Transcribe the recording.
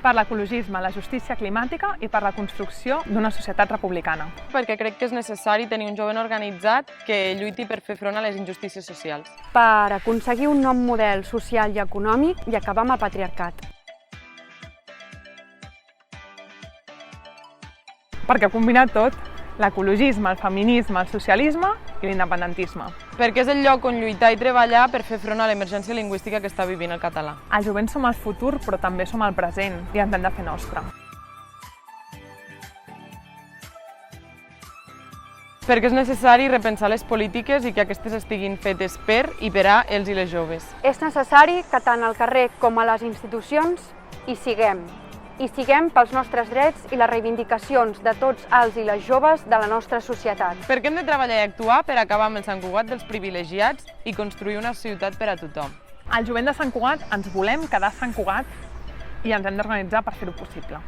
Per l'ecologisme, la justícia climàtica i per la construcció d'una societat republicana. Perquè crec que és necessari tenir un jovent organitzat que lluiti per fer front a les injustícies socials. Per aconseguir un nou model social i econòmic i acabar amb el patriarcat. Perquè ha combinat tot, l'ecologisme, el feminisme, el socialisme i l'independentisme. Perquè és el lloc on lluitar i treballar per fer front a l'emergència lingüística que està vivint el català. Els jovents som el futur, però també som el present i ens hem de fer nostre. Perquè és necessari repensar les polítiques i que aquestes estiguin fetes per i per a els i les joves. És necessari que tant al carrer com a les institucions hi siguem pels nostres drets i les reivindicacions de tots els i les joves de la nostra societat. Perquè hem de treballar i actuar per acabar amb el Sant Cugat dels privilegiats i construir una ciutat per a tothom. El jovent de Sant Cugat ens volem quedar a Sant Cugat i ens hem d'organitzar per fer-ho possible.